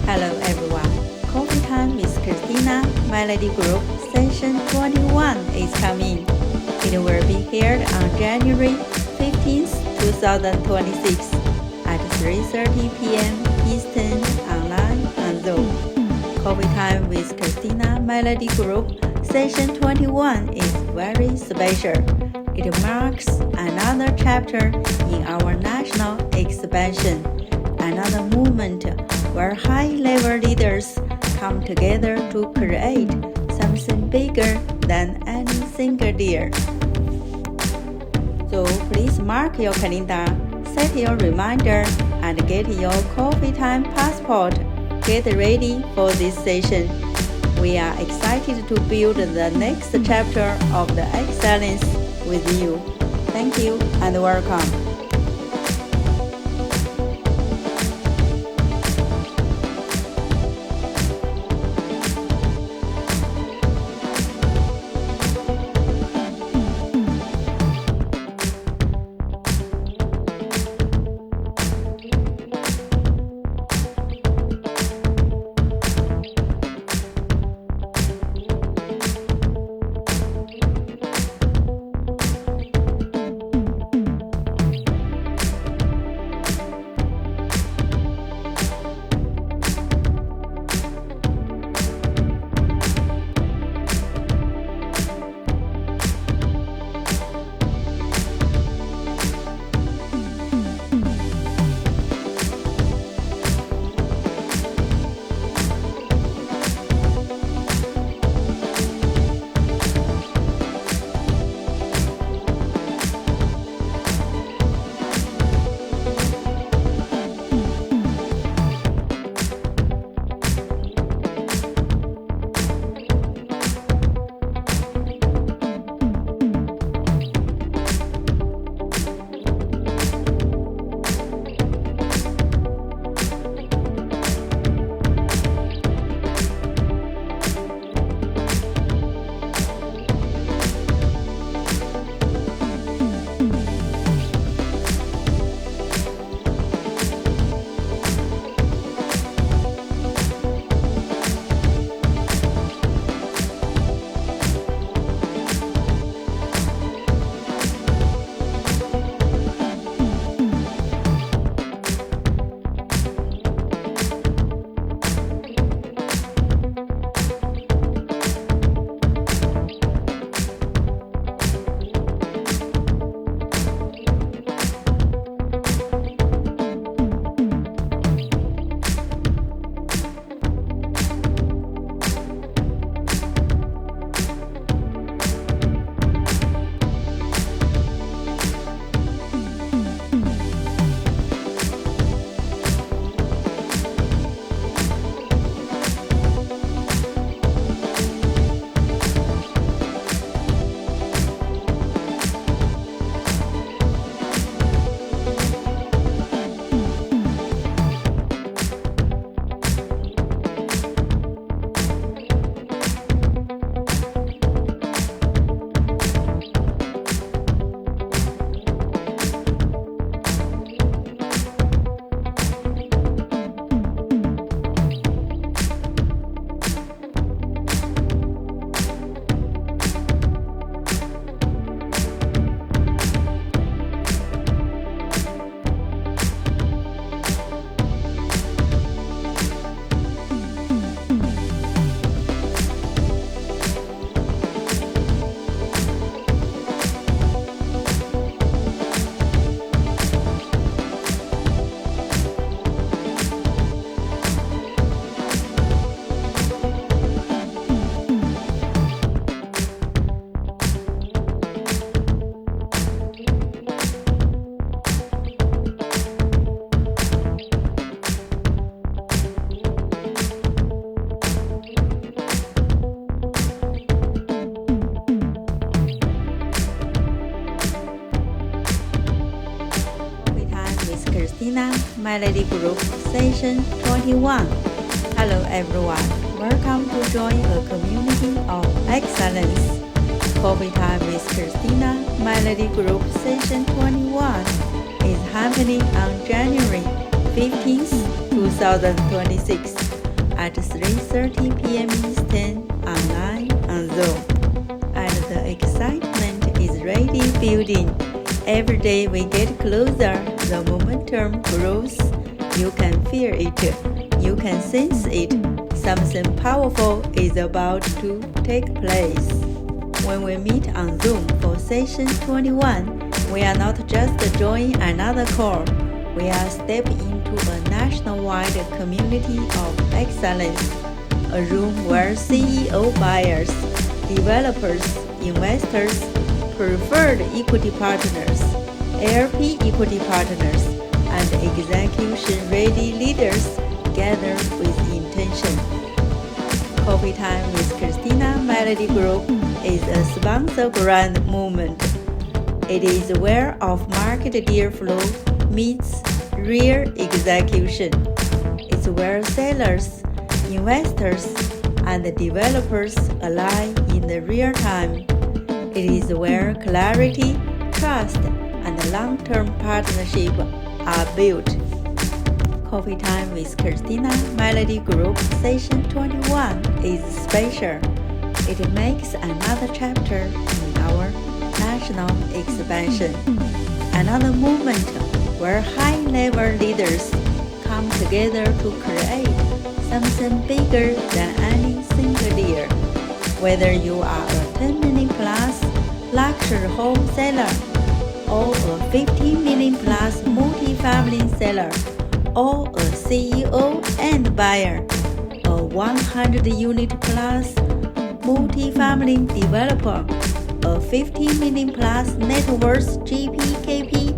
Hello everyone. Coffee time with ChristinaMelodyGroup Session 21 is coming. It will be held on January 15th, 2026 at 3:30 p.m. Eastern online on Zoom. Coffee time with ChristinaMelodyGroup Session 21 is very special. It marks another chapter in our national expansion, another movement where high-level leaders come together to create something bigger than any single deal. So please mark your calendar, set your reminder, and get your coffee time passport. Get ready for this session. We are excited to build the next chapter of the excellence with you. Thank you and welcome. ChristinaMelodyGroup Session 21. Hello everyone. Welcome to join a community of excellence. Coffee time with ChristinaMelodyGroup Session 21 is happening on January 15th, 2026 at 3:30 p.m. Eastern online on Zoom. And the excitement is really building. Every day we get closer, the momentum grows. You can feel it. You can sense it. Something powerful is about to take place. When we meet on Zoom for session 21, we are not just joining another call. We are stepping into a nationwide community of excellence, a room where CEO buyers, developers, investors, preferred equity partners, LP equity partners, and execution-ready leaders gather with intention. Coffee Time with ChristinaMelodyGroup is a sponsor-grant movement. It is where off-market deal flow meets real execution. It's where sellers, investors, and developers align in the real time. It is where clarity, trust, and long-term partnership are built. Coffee Time with ChristinaMelodyGroup Session 21 is special. It makes another chapter in our national expansion. Another moment where high-level leaders come together to create something bigger than any single deal. Whether you are a 10 million plus luxury home seller, or a 15 million plus multifamily seller, or a CEO and buyer, a 100 unit plus multifamily developer, a 15 million plus net worth GPKP,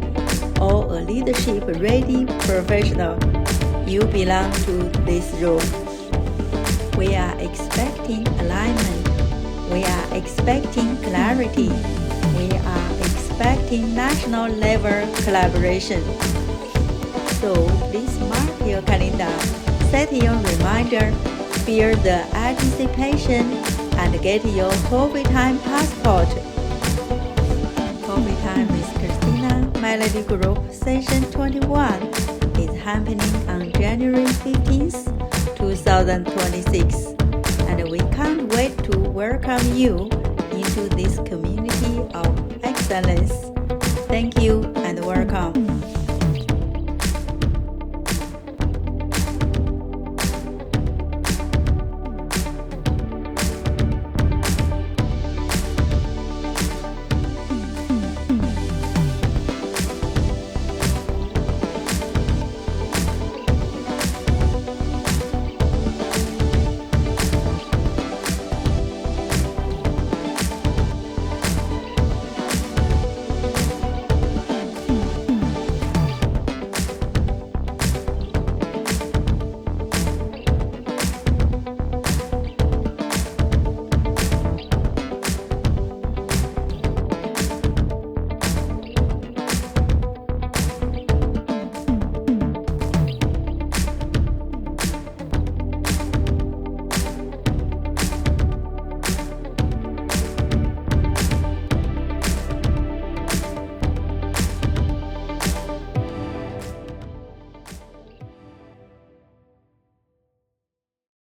or a leadership ready professional, you belong to this room. We are expecting alignment. We are expecting clarity. We are expecting national level collaboration. So please mark your calendar, set your reminder, feel the anticipation, and get your Coffee Time passport. Coffee Time with ChristinaMelodyGroup Session 21 is happening on January 15th, 2026, and we can't wait to welcome you into this community of excellence. Thank you and welcome.